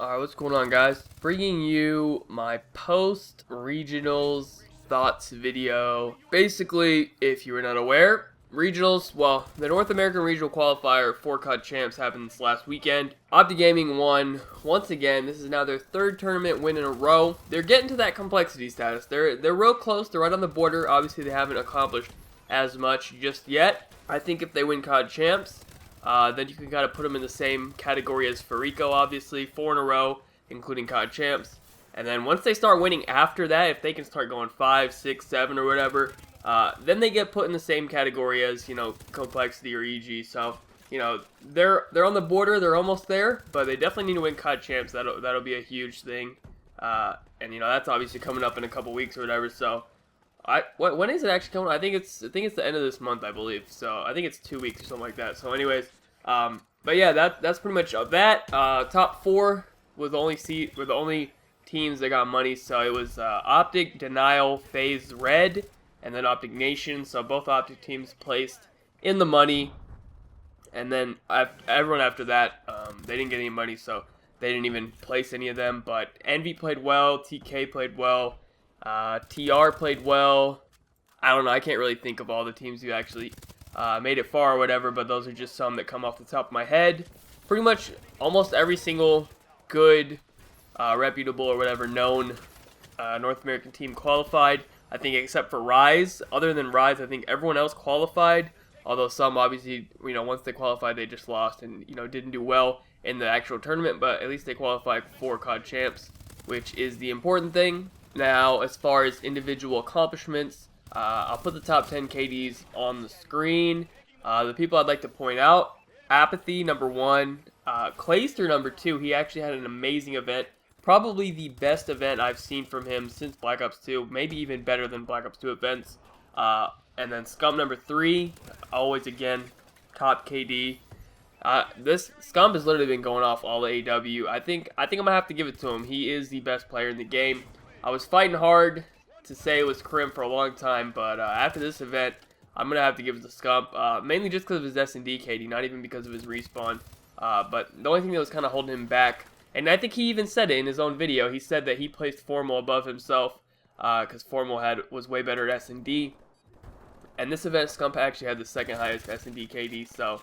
Alright, what's going on, guys? Bringing you my post-regionals thoughts video. Basically, if you were not aware, regionals, well, the North American Regional Qualifier for COD Champs happened this last weekend. Opti Gaming won once again. This is now their third tournament win in a row. They're getting to that complexity status. They're real close. They're right on the border. Obviously, they haven't accomplished as much just yet. I think if they win COD Champs, then you can kind of put them in the same category as Farico, obviously, 4 in a row, including COD Champs. And then once they start winning after that, if they can start going 5, 6, 7, or whatever, then they get put in the same category as, Complexity or EG. So, they're on the border, they're almost there, but they definitely need to win COD Champs. That'll be a huge thing. And, that's obviously coming up in a couple weeks or whatever, so... when is it actually coming? I think it's the end of this month, I believe. So I think it's 2 weeks or something like that. So anyways, but yeah, that's pretty much that. Top 4 were the only teams that got money. So it was Optic, Denial, FaZe Red, and then Optic Nation. So both Optic teams placed in the money, and then everyone after that, they didn't get any money, so they didn't even place any of them. But Envy played well, TK played well. TR played well. I don't know, I can't really think of all the teams who actually made it far or whatever, but those are just some that come off the top of my head. Pretty much almost every single good, reputable or whatever known North American team qualified. I think except for Rise. Other than Rise, I think everyone else qualified. Although some obviously, once they qualified, they just lost and, didn't do well in the actual tournament. But at least they qualified for COD Champs, which is the important thing. Now, as far as individual accomplishments, I'll put the top 10 KDs on the screen. The people I'd like to point out: Apathy, number 1. Clayster, number 2. He actually had an amazing event. Probably the best event I've seen from him since Black Ops 2. Maybe even better than Black Ops 2 events. And then Scump, number 3. Always, again, top KD. This Scump has literally been going off all the AW. I think I'm going to have to give it to him. He is the best player in the game. I was fighting hard to say it was Krim for a long time, but after this event, I'm going to have to give it to Scump, mainly just because of his S&D KD, not even because of his respawn. But the only thing that was kind of holding him back, and I think he even said it in his own video, he said that he placed Formal above himself, because Formal was way better at S&D. And this event, Scump actually had the second highest S&D KD, so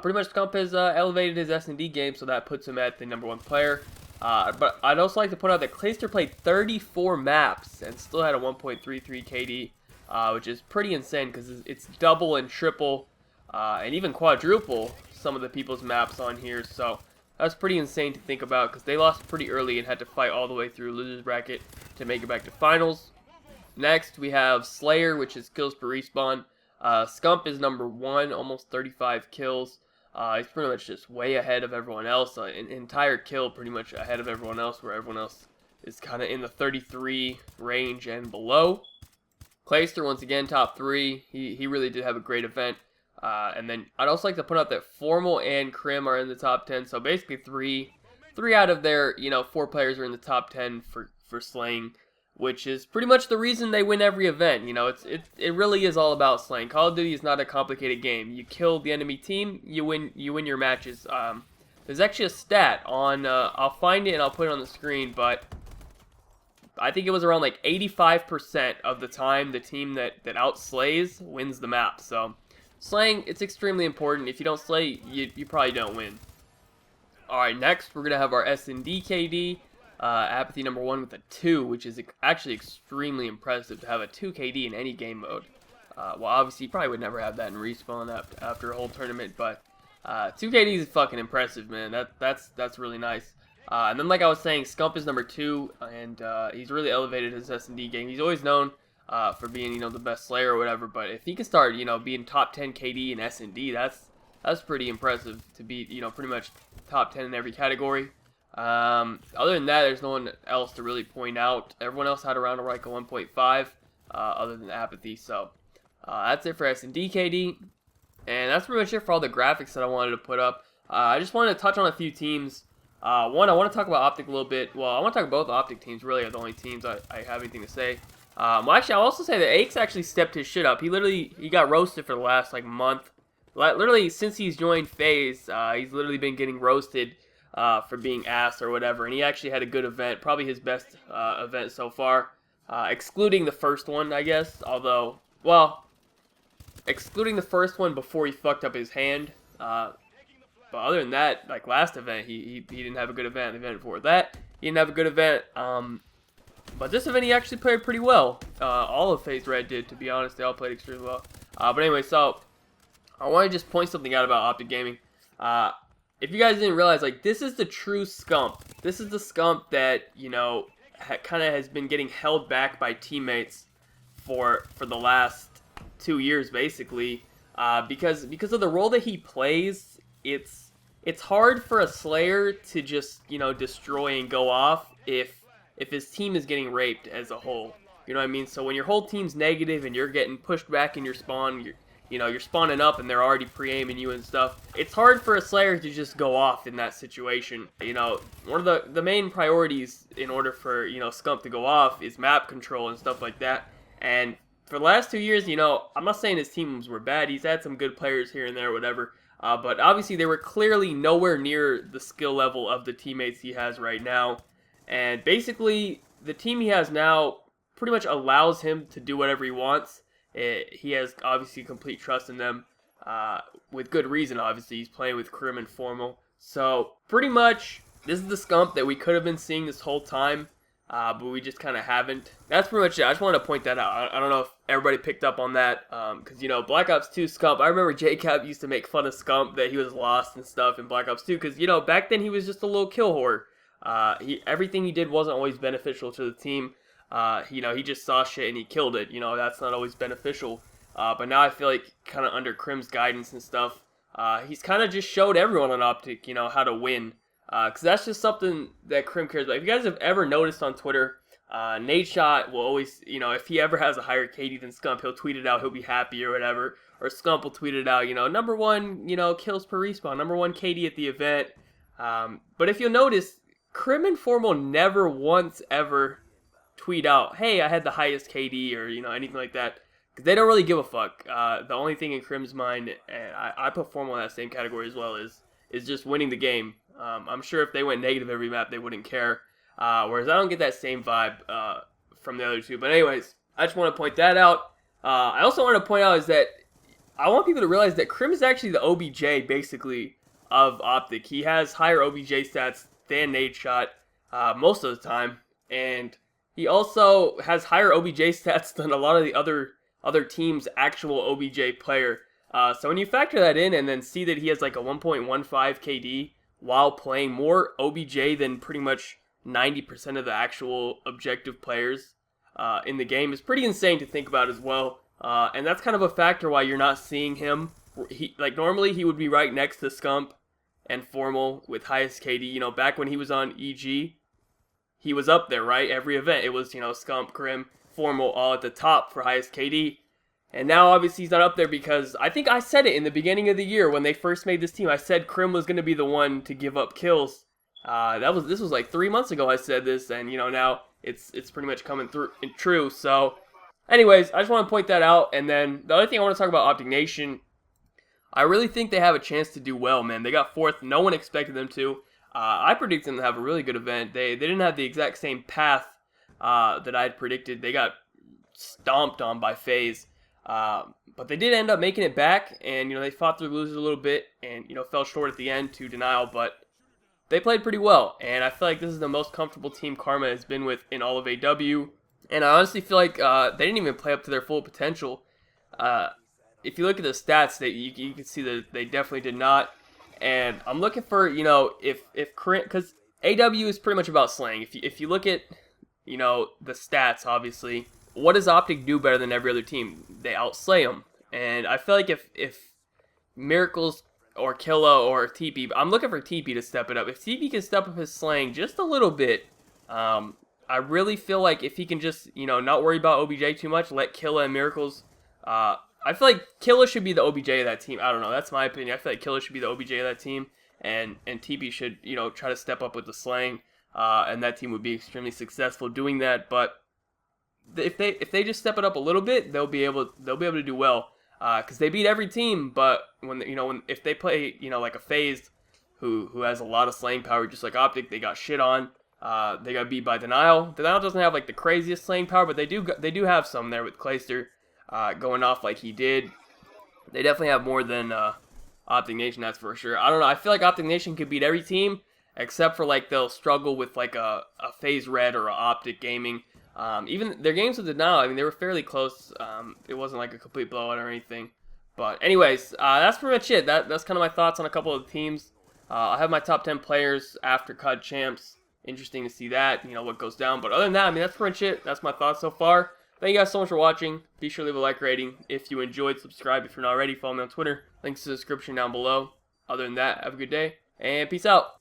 pretty much Scump has elevated his S&D game, so that puts him at the number 1 player. But I'd also like to point out that Clayster played 34 maps and still had a 1.33 KD, which is pretty insane because it's double and triple and even quadruple some of the people's maps on here. So that's pretty insane to think about because they lost pretty early and had to fight all the way through losers bracket to make it back to finals. Next, we have Slayer, which is kills per respawn. Scump is number 1, almost 35 kills. He's pretty much just way ahead of everyone else. An entire kill pretty much ahead of everyone else, where everyone else is kind of in the 33 range and below. Clayster, once again, top 3. He really did have a great event. And then I'd also like to point out that Formal and Krim are in the top 10. So basically three out of their, 4 players are in the top 10 for slaying, which is pretty much the reason they win every event. It really is all about slaying. Call of Duty is not a complicated game. You kill the enemy team, you win your matches. There's actually a stat on, I'll find it and I'll put it on the screen, but I think it was around like 85% of the time the team that outslays wins the map. So slaying, it's extremely important. If you don't slay, you probably don't win. Alright, next we're going to have our S&D KD. Apathy number 1 with a 2, which is actually extremely impressive to have a 2 KD in any game mode. Well, obviously, you probably would never have that in Respawn after a whole tournament, but 2 KD is fucking impressive, man. That's really nice. And then, like I was saying, Scump is number 2, and he's really elevated his S&D game. He's always known for being, the best Slayer or whatever, but if he can start, being top 10 KD in S&D, that's pretty impressive to be, pretty much top 10 in every category. Other than that, there's no one else to really point out. Everyone else had around like a 1.5, other than Apathy. So, that's it for S&D KD. And that's pretty much it for all the graphics that I wanted to put up. I just wanted to touch on a few teams. One, I want to talk about Optic a little bit. Well, I want to talk about both Optic teams, really are the only teams I have anything to say. Well, actually, I'll also say that Aches actually stepped his shit up. He got roasted for the last, month. Literally, since he's joined FaZe, he's literally been getting roasted for being ass or whatever, and he actually had a good event, probably his best event so far, excluding the first one, I guess. Although, well, excluding the first one before he fucked up his hand. But other than that, like last event, he didn't have a good event. The event before that, he didn't have a good event. But this event, he actually played pretty well. All of FaZe Red did, to be honest. They all played extremely well. But anyway, so I want to just point something out about Optic Gaming. If you guys didn't realize, like, this is the true scump. This is the scump that, you know, kind of has been getting held back by teammates for the last 2 years, basically. Because of the role that he plays, it's hard for a Slayer to just, you know, destroy and go off if his team is getting raped as a whole. You know what I mean? So when your whole team's negative and you're getting pushed back in your spawn, you're spawning up and they're already pre-aiming you and stuff, it's hard for a Slayer to just go off in that situation. You know, one of the main priorities in order for, you know, Scump to go off is map control and stuff like that. And for the last 2 years, you know, I'm not saying his teams were bad. He's had some good players here and there, whatever. But obviously they were clearly nowhere near the skill level of the teammates he has right now. And basically, the team he has now pretty much allows him to do whatever he wants. He has obviously complete trust in them, with good reason, obviously. He's playing with Krim and Formal. So, pretty much, this is the scump that we could have been seeing this whole time, but we just kind of haven't. That's pretty much it. I just wanted to point that out. I don't know if everybody picked up on that, because, you know, Black Ops 2 Scump, I remember JCap used to make fun of Scump, that he was lost and stuff in Black Ops 2, because, you know, back then he was just a little kill whore. Everything he did wasn't always beneficial to the team. You know, he just saw shit and he killed it. You know, that's not always beneficial. But now I feel like kind of under Krim's guidance and stuff, he's kind of just showed everyone on Optic, you know, how to win. Because that's just something that Krim cares about. If you guys have ever noticed on Twitter, Nadeshot will always, you know, if he ever has a higher KD than Scump, he'll tweet it out, he'll be happy or whatever. Or Scump will tweet it out, you know, #1, you know, kills per respawn, #1 KD at the event. But if you'll notice, Krim and Formal never once ever tweet out, hey, I had the highest KD or, you know, anything like that. Because they don't really give a fuck. The only thing in Krim's mind, and I put Formal in that same category as well, is just winning the game. I'm sure if they went negative every map, they wouldn't care. Whereas I don't get that same vibe from the other two. But anyways, I just want to point that out. I also want to point out is that I want people to realize that Krim is actually the OBJ, basically, of Optic. He has higher OBJ stats than Nadeshot most of the time. And he also has higher OBJ stats than a lot of the other teams' actual OBJ player. So when you factor that in and then see that he has like a 1.15 KD while playing more OBJ than pretty much 90% of the actual objective players in the game, is pretty insane to think about as well. And that's kind of a factor why you're not seeing him. Normally he would be right next to Scump and Formal with highest KD. You know, back when he was on EG, he was up there, right? Every event, it was, you know, Scump, Krim, Formal all at the top for highest KD. And now, obviously, he's not up there because I think I said it in the beginning of the year when they first made this team. I said Krim was going to be the one to give up kills. This was like 3 months ago I said this, and, you know, now it's pretty much coming through and true. So, anyways, I just want to point that out. And then the other thing I want to talk about Optic Nation, I really think they have a chance to do well, man. They got 4th. No one expected them to. I predicted them to have a really good event. They didn't have the exact same path that I had predicted. They got stomped on by FaZe. But they did end up making it back, and, you know, they fought through losers a little bit and, you know, fell short at the end to Denial, but they played pretty well. And I feel like this is the most comfortable team Karma has been with in all of AW. And I honestly feel like they didn't even play up to their full potential. If you look at the stats, you can see that they definitely did not. And I'm looking for, you know, if because AW is pretty much about slaying. If you look at, you know, the stats, obviously, what does Optic do better than every other team? They outslay them. And I feel like if Miracles or Killa or TP, I'm looking for TP to step it up. If TP can step up his slaying just a little bit, I really feel like if he can just, you know, not worry about OBJ too much, let Killa and Miracles, I feel like Killa should be the OBJ of that team. I don't know. That's my opinion. I feel like Killa should be the OBJ of that team, and TP should, you know, try to step up with the slaying, and that team would be extremely successful doing that. But if they just step it up a little bit, they'll be able to do well, because they beat every team. But if they play, you know, like a FaZe, who has a lot of slaying power, just like Optic. They got shit on. They got beat by Denial. Denial doesn't have like the craziest slaying power, but they do have some there with Clayster going off like he did. They definitely have more than Optic Nation, that's for sure. I don't know. I feel like Optic Nation could beat every team except for like they'll struggle with like a FaZe Red or a Optic Gaming. Even their games with Denial, I mean, they were fairly close. It wasn't like a complete blowout or anything. But anyways, that's pretty much it. That's kind of my thoughts on a couple of the teams. I have my top 10 players after COD champs. Interesting to see that, what goes down. But other than that, I mean, that's pretty much it. That's my thoughts so far. Thank you guys so much for watching. Be sure to leave a like rating if you enjoyed. Subscribe if you're not already. Follow me on Twitter. Links to the description down below. Other than that, have a good day, and peace out.